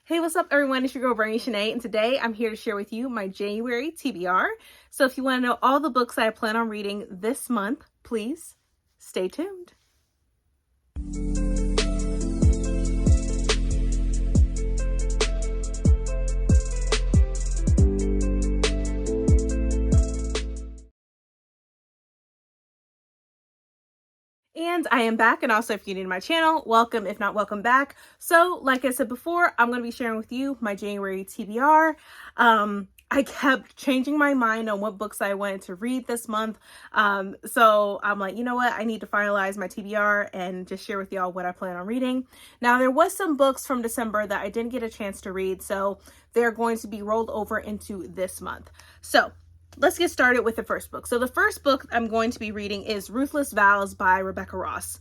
Hey, what's up everyone? It's your girl Bernie Shanae, and today I'm here to share with you my January TBR. So if you want to know all the books that I plan on reading this month, please stay tuned. And I am back, and also if you're new to my channel, welcome, if not welcome back. So like I said before, I'm going to be sharing with you my January TBR. I kept changing my mind on what books I wanted to read this month. So I'm like, you know what? I need to finalize my TBR and just share with y'all what I plan on reading. Now, there was some books from December that I didn't get a chance to read, so they're going to be rolled over into this month. So let's get started with the first book. So the first book I'm going to be reading is Ruthless Vows by Rebecca Ross.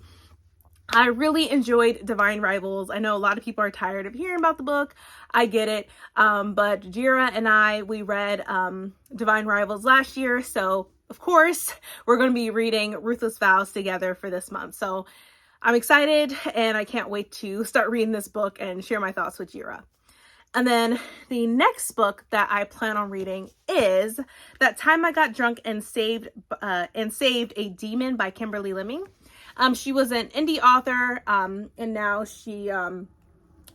I really enjoyed Divine Rivals. I know a lot of people are tired of hearing about the book. I get it. But Jira and we read Divine Rivals last year. So of course, we're going to be reading Ruthless Vows together for this month. So I'm excited and I can't wait to start reading this book and share my thoughts with Jira. And then the next book that I plan on reading is That Time I Got Drunk and Saved a Demon by Kimberly Lemming. She was an indie author, and now she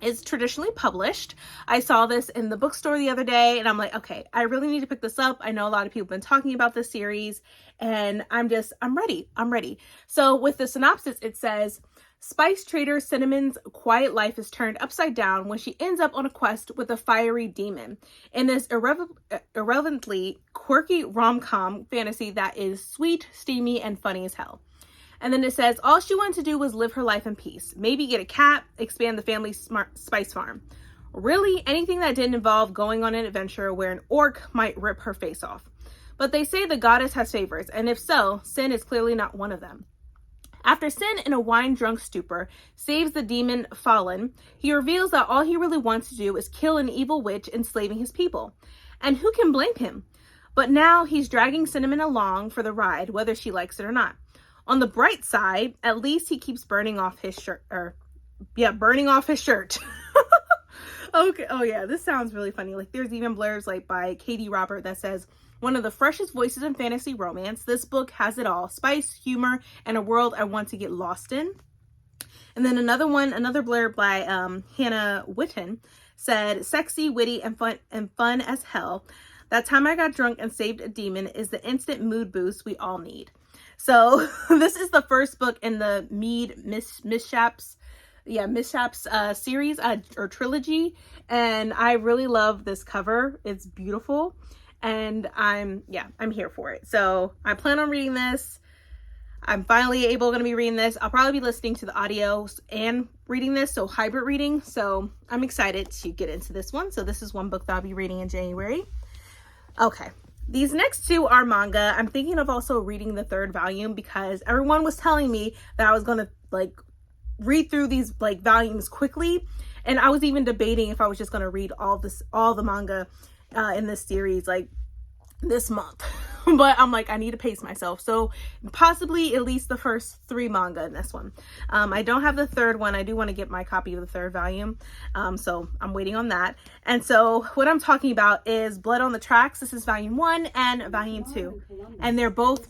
is traditionally published. I saw this in the bookstore the other day, and I'm like, okay, I really need to pick this up. I know a lot of people have been talking about this series, and I'm ready. So with the synopsis, it says, Spice trader Cinnamon's quiet life is turned upside down when she ends up on a quest with a fiery demon in this irrelevantly quirky rom-com fantasy that is sweet, steamy, and funny as hell. And then it says, all she wanted to do was live her life in peace. Maybe get a cat, expand the family spice farm. Really, anything that didn't involve going on an adventure where an orc might rip her face off. But they say the goddess has favorites, and if so, Sin is clearly not one of them. After Sin, in a wine-drunk stupor, saves the demon Fallen, he reveals that all he really wants to do is kill an evil witch enslaving his people. And who can blame him? But now he's dragging Cinnamon along for the ride, whether she likes it or not. On the bright side, at least he keeps burning off his shirt. Burning off his shirt. Okay. Oh yeah, this sounds really funny. Like there's even blurbs like by Katie Robert that says, one of the freshest voices in fantasy romance. This book has it all. Spice, humor, and a world I want to get lost in. And then another blurb by Hannah Witten said, sexy, witty, and fun as hell. That Time I Got Drunk and Saved a Demon is the instant mood boost we all need. So this is the first book in the Mead Mishaps series or trilogy, and I really love this cover. It's beautiful, and I'm here for it. So I plan on reading this. I'm finally going to be reading this. I'll probably be listening to the audios and reading this, so hybrid reading. So I'm excited to get into this one. So this is one book that I'll be reading in January. Okay. These next two are manga. I'm thinking of also reading the third volume because everyone was telling me that I was going to read through these volumes quickly. And I was even debating if I was just going to read all the manga in this series this month. But I'm like, I need to pace myself. So possibly at least the first 3 manga in this one. I don't have the third one. I do want to get my copy of the third volume. So I'm waiting on that. And so what I'm talking about is Blood on the Tracks. This is volume 1 and volume 2. And they're both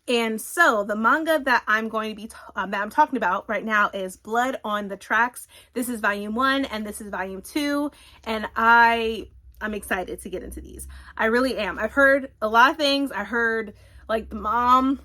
and so the manga that I'm going to be that I'm talking about right now is Blood on the Tracks. This is volume 1 and this is volume 2. And I'm excited to get into these. I really am. I've heard a lot of things. I heard the mom,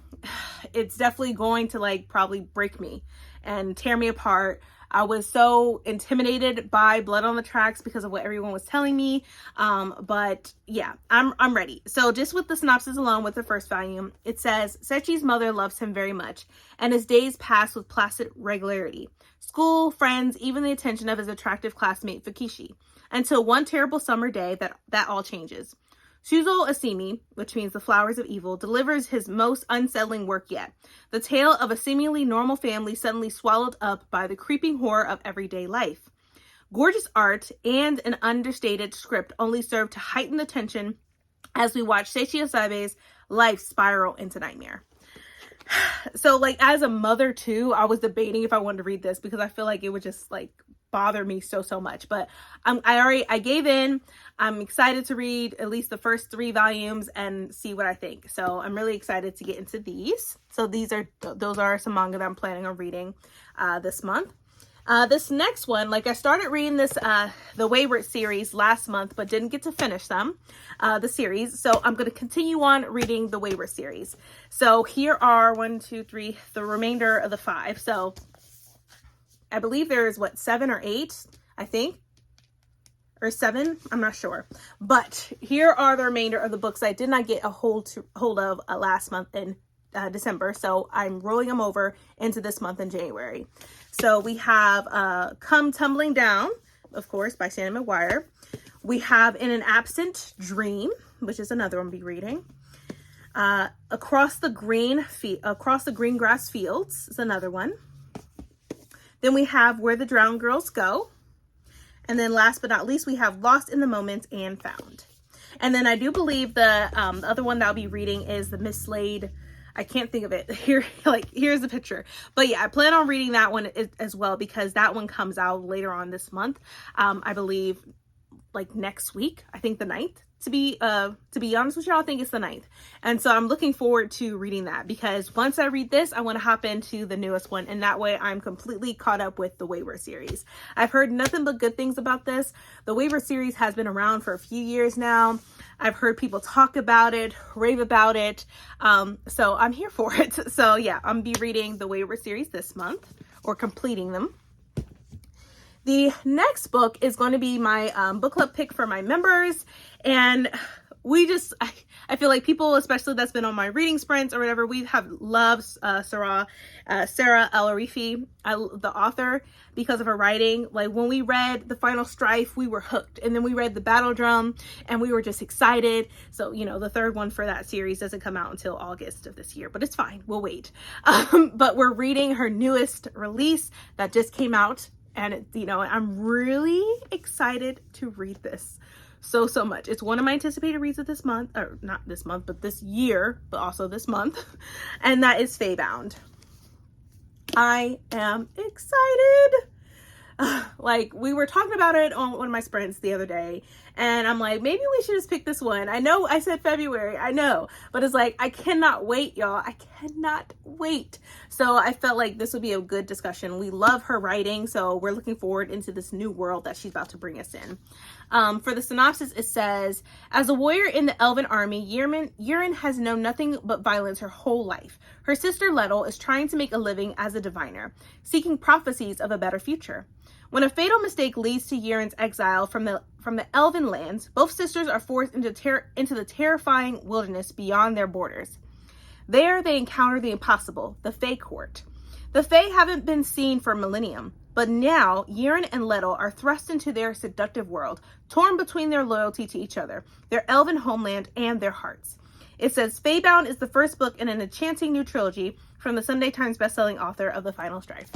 it's definitely going to probably break me and tear me apart. I was so intimidated by Blood on the Tracks because of what everyone was telling me. But yeah, I'm ready. So just with the synopsis alone with the first volume, it says, Sechi's mother loves him very much, and his days pass with placid regularity. School, friends, even the attention of his attractive classmate Fukishi. Until one terrible summer day that all changes. Shuzo Asimi, which means the flowers of evil, delivers his most unsettling work yet. The tale of a seemingly normal family suddenly swallowed up by the creeping horror of everyday life. Gorgeous art and an understated script only serve to heighten the tension as we watch Seichi Asabe's life spiral into nightmare. So as a mother too, I was debating if I wanted to read this because I feel like it would just bother me so much. But I gave in. I'm excited to read at least the first 3 volumes and see what I think. So I'm really excited to get into these. So those are some manga that I'm planning on reading this month. This next one, like I started reading this, the Wayward series last month, but didn't get to finish the series. So I'm going to continue on reading the Wayward series. So here are 1, 2, 3, the remainder of the 5. So I believe there's 7 or 8, I think, or 7. I'm not sure. But here are the remainder of the books I did not get a hold of last month in December. So I'm rolling them over into this month in January. So we have Come Tumbling Down, of course, by Shannon McGuire. We have In an Absent Dream, which is another one I'll be reading. Across the Green Grass Fields is another one. Then we have Where the Drowned Girls Go. And then last but not least, we have Lost in the Moment and Found. And then I do believe the other one that I'll be reading is the Mislaid. I can't think of it. Here's the picture. But yeah, I plan on reading that one as well, because that one comes out later on this month. I believe like next week. I think the 9th. To be honest with y'all, I think it's the 9th. And so I'm looking forward to reading that, because once I read this, I want to hop into the newest one. And that way I'm completely caught up with the Wayward series. I've heard nothing but good things about this. The Wayward series has been around for a few years now. I've heard people talk about it, rave about it. So I'm here for it. So yeah, I'm be reading the Wayward series this month, or completing them. The next book is going to be my book club pick for my members. And I feel like people, especially that's been on my reading sprints or whatever, we have loved Sarah El-Arifi, the author, because of her writing. Like when we read The Final Strife, we were hooked. And then we read The Battle Drum and we were just excited. So, you know, the 3rd one for that series doesn't come out until August of this year, but it's fine. We'll wait. But we're reading her newest release that just came out. And, I'm really excited to read this so much. It's one of my anticipated reads of this month, or not this month, but this year, but also this month. And that is Fbound. I am excited. Like we were talking about it on one of my sprints the other day, and I'm like, maybe we should just pick this one. I know I said February, I know, but it's like, I cannot wait, y'all. I cannot wait. So I felt like this would be a good discussion. We love her writing, so we're looking forward into this new world that she's about to bring us in. For the synopsis, it says, as a warrior in the Elven army, Yurin has known nothing but violence her whole life. Her sister Lettel is trying to make a living as a diviner, seeking prophecies of a better future. When a fatal mistake leads to Yurin's exile from the Elven lands, both sisters are forced into the terrifying wilderness beyond their borders. There, they encounter the impossible, the Fae court. The Fae haven't been seen for a millennium, but now Yurin and Lettel are thrust into their seductive world, torn between their loyalty to each other, their Elven homeland, and their hearts. It says Fbound is the first book in an enchanting new trilogy from the Sunday Times bestselling author of The Final Strife.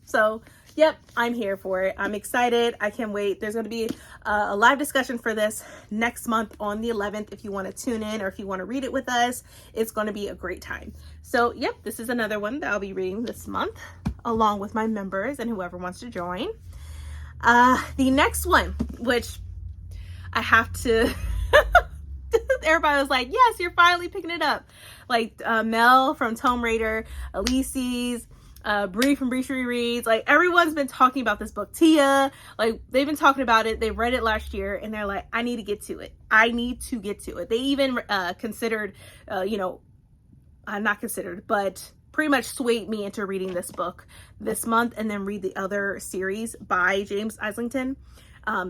So, yep, I'm here for it. I'm excited. I can't wait. There's going to be a live discussion for this next month on the 11th. If you want to tune in or if you want to read it with us, it's going to be a great time. So, yep, this is another one that I'll be reading this month along with my members and whoever wants to join. The next one, which I have to... Everybody was like, yes, you're finally picking it up. Like Mel from Tomb Raider, Elise's, Bree from Bree Reads, like everyone's been talking about this book. Tia, like they've been talking about it. They read it last year and they're like, I need to get to it. I need to get to it. They even considered, not considered, but pretty much swayed me into reading this book this month and then read the other series by James Islington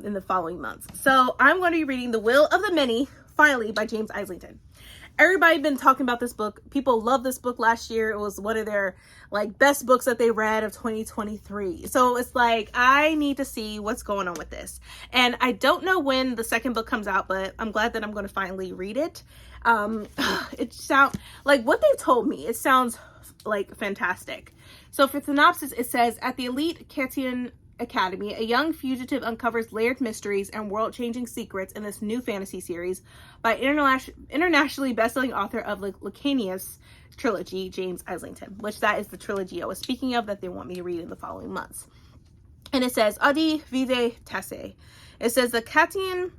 in the following months. So I'm going to be reading The Will of the Many, finally, by James Islington. Everybody been talking about this book. People loved this book last year. It was one of their best books that they read of 2023. So it's like, I need to see what's going on with this. And I don't know when the second book comes out, but I'm glad that I'm going to finally read it. It sounds like what they told me. It sounds like fantastic. So for synopsis, it says, at the elite Catian Academy, a young fugitive uncovers layered mysteries and world-changing secrets in this new fantasy series by internationally best-selling author of the Lucanius trilogy, James Islington, which that is the trilogy I was speaking of that they want me to read in the following months. And it says, Adi Vide Tesse. It says the Katian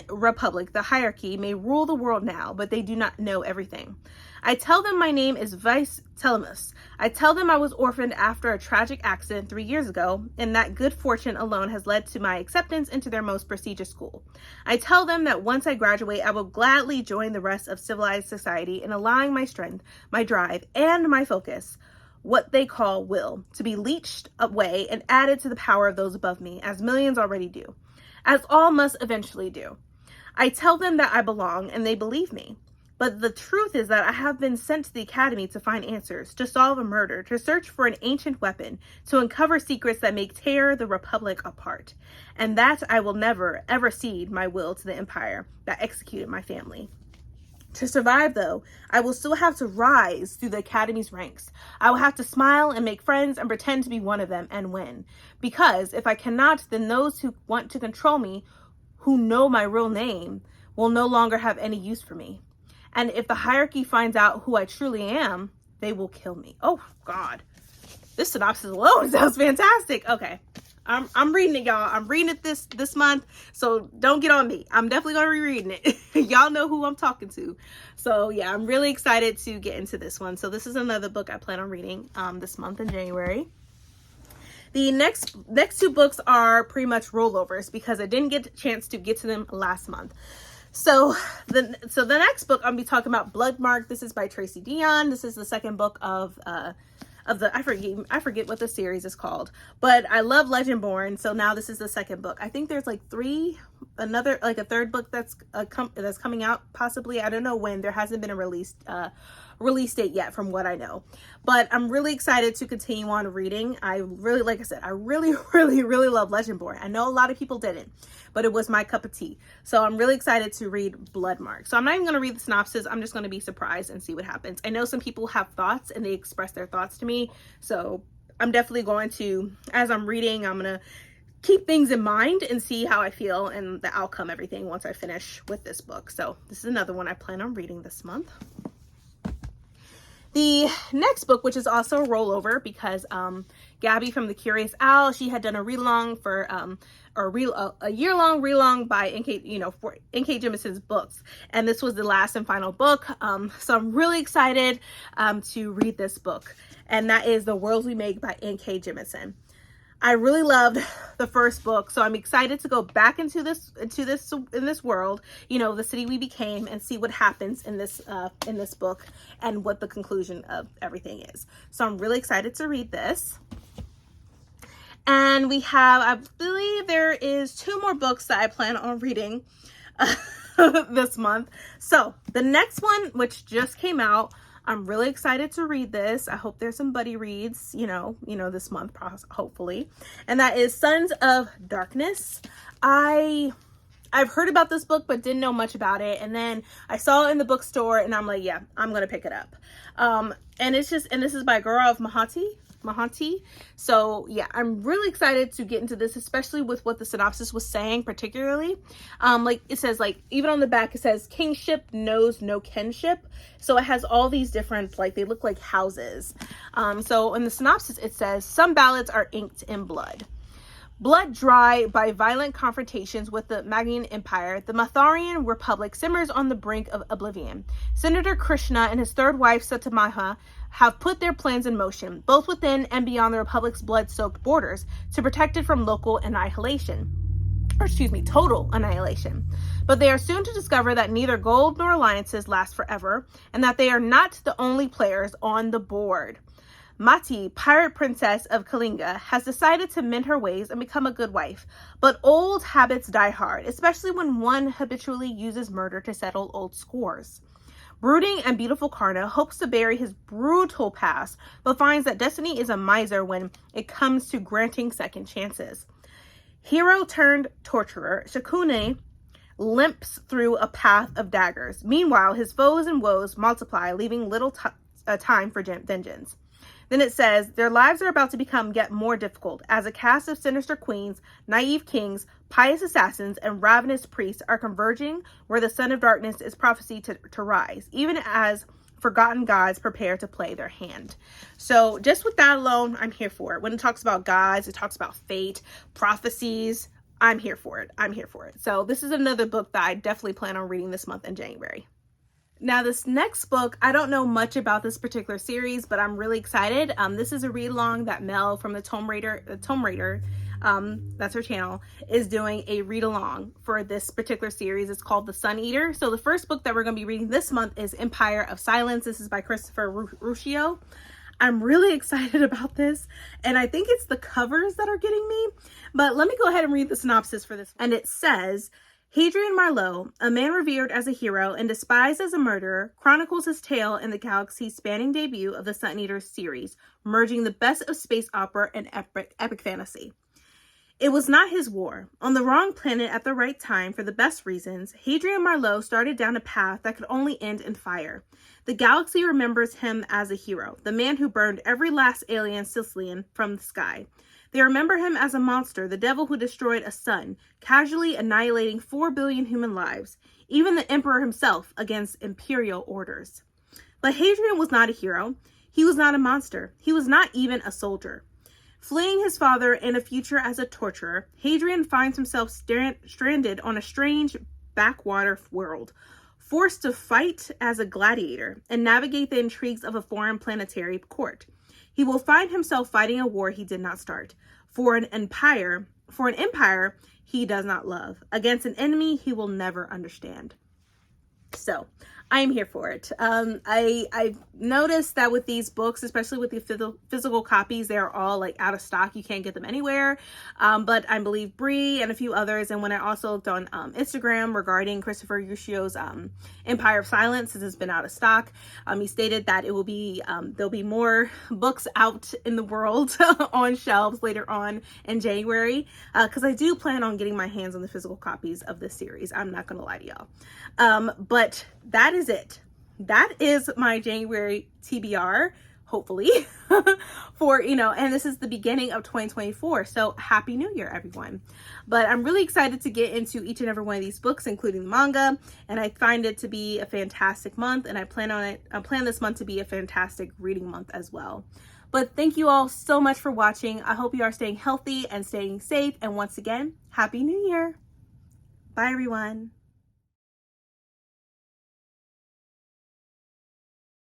Republic, the hierarchy, may rule the world now, but they do not know everything. I tell them my name is Vice Telemus. I tell them I was orphaned after a tragic accident 3 years ago, and that good fortune alone has led to my acceptance into their most prestigious school. I tell them that once I graduate, I will gladly join the rest of civilized society in allowing my strength, my drive, and my focus, what they call will, to be leached away and added to the power of those above me, as millions already do, as all must eventually do. I tell them that I belong, and they believe me. But the truth is that I have been sent to the academy to find answers, to solve a murder, to search for an ancient weapon, to uncover secrets that may tear the Republic apart. And that I will never, ever cede my will to the empire that executed my family. To survive, though, I will still have to rise through the academy's ranks. I will have to smile and make friends and pretend to be one of them and win. Because if I cannot, then those who want to control me, who know my real name, will no longer have any use for me. And if the hierarchy finds out who I truly am, they will kill me. Oh, God. This synopsis alone sounds fantastic. Okay. I'm reading it, y'all. I'm reading it this month, so don't get on me. I'm definitely going to be reading it. Y'all know who I'm talking to. So, yeah, I'm really excited to get into this one. So, this is another book I plan on reading this month in January. The next two books are pretty much rollovers because I didn't get a chance to get to them last month. So the next book I'm going to be talking about, Bloodmark. This is by Tracy Dion. This is the second book of the I forget what the series is called, but I love Legendborn. So now this is the second book. I think there's like a third book that's coming out possibly. I don't know when. There hasn't been a release date yet from what I know, but I'm really excited to continue on reading. I really, like I said, I really love Legendborn. I know a lot of people didn't, but it was my cup of tea. So I'm really excited to read Bloodmark. So I'm not even going to read the synopsis. I'm just going to be surprised and see what happens. I know some people have thoughts and they express their thoughts to me. So I'm definitely going to, as I'm reading, I'm going to keep things in mind and see how I feel and the outcome, everything once I finish with this book. So this is another one I plan on reading this month. The next book, which is also a rollover because Gabby from The Curious Owl, she had done a read-along for a year-long read-along by for N.K. Jemison's books, and this was the last and final book. So I'm really excited to read this book, and that is The Worlds We Make by N.K. Jemisin. I really loved the first book, so I'm excited to go back into this world, the city we became, and see what happens in this book and what the conclusion of everything is. So I'm really excited to read this. And we have, I believe there is 2 more books that I plan on reading this month. So the next one, which just came out, I'm really excited to read this. I hope there's some buddy reads, this month, hopefully. And that is Sons of Darkness. I've heard about this book, but didn't know much about it. And then I saw it in the bookstore and I'm like, yeah, I'm going to pick it up. And this is by Gaurav Mahanti. So yeah, I'm really excited to get into this, especially with what the synopsis was saying, particularly. It says, even on the back, it says kingship knows no kinship. So it has all these different, they look like houses. So in the synopsis, it says some ballots are inked in blood. Blood dry by violent confrontations with the Magadhan Empire, the Matharian Republic simmers on the brink of oblivion. Senator Krishna and his third wife, Satamaha, have put their plans in motion, both within and beyond the Republic's blood-soaked borders, to protect it from total annihilation. But they are soon to discover that neither gold nor alliances last forever, and that they are not the only players on the board. Mati, pirate princess of Kalinga, has decided to mend her ways and become a good wife. But old habits die hard, especially when one habitually uses murder to settle old scores. Brooding and beautiful Karna hopes to bury his brutal past, but finds that destiny is a miser when it comes to granting second chances. Hero turned torturer, Shakune, limps through a path of daggers. Meanwhile, his foes and woes multiply, leaving little time for vengeance. Then it says, their lives are about to become yet more difficult as a cast of sinister queens, naive kings, pious assassins, and ravenous priests are converging where the Son of Darkness is prophesied to rise, even as forgotten gods prepare to play their hand. So just with that alone, I'm here for it. When it talks about gods, it talks about fate, prophecies. I'm here for it. I'm here for it. So this is another book that I definitely plan on reading this month in January. Now this next book, I don't know much about this particular series, but I'm really excited. This is a read along that Mel from the Tome Raider, that's her channel, is doing a read along for this particular series. It's called The Sun Eater. So the first book that we're going to be reading this month is Empire of Silence. This is by Christopher Ruscio. I'm really excited about this, and I think it's the covers that are getting me, but let me go ahead and read the synopsis for this. And it says, Hadrian Marlowe, a man revered as a hero and despised as a murderer, chronicles his tale in the galaxy-spanning debut of the Sun Eater series, merging the best of space opera and epic fantasy. It was not his war. On the wrong planet at the right time for the best reasons, Hadrian Marlowe started down a path that could only end in fire. The galaxy remembers him as a hero, the man who burned every last alien Sicilian from the sky. They remember him as a monster, the devil who destroyed a sun, casually annihilating 4 billion human lives, even the emperor himself against imperial orders. But Hadrian was not a hero. He was not a monster. He was not even a soldier. Fleeing his father and a future as a torturer, Hadrian finds himself stranded on a strange backwater world, forced to fight as a gladiator and navigate the intrigues of a foreign planetary court. He will find himself fighting a war he did not start, for an empire he does not love, against an enemy he will never understand. So, I am here for it. I've noticed that with these books, especially with the physical copies, they are all like out of stock. You can't get them anywhere. But I believe Bree and a few others. And when I also looked on Instagram regarding Christopher Ruscio's Empire of Silence, this has been out of stock. He stated that it will be there'll be more books out in the world on shelves later on in January. Because I do plan on getting my hands on the physical copies of this series. I'm not gonna lie to y'all. But that is it. That is my January TBR, hopefully, for, and this is the beginning of 2024. So happy New Year, everyone. But I'm really excited to get into each and every one of these books, including the manga. And I find it to be a fantastic month. And I plan this month to be a fantastic reading month as well. But thank you all so much for watching. I hope you are staying healthy and staying safe. And once again, happy New Year. Bye, everyone.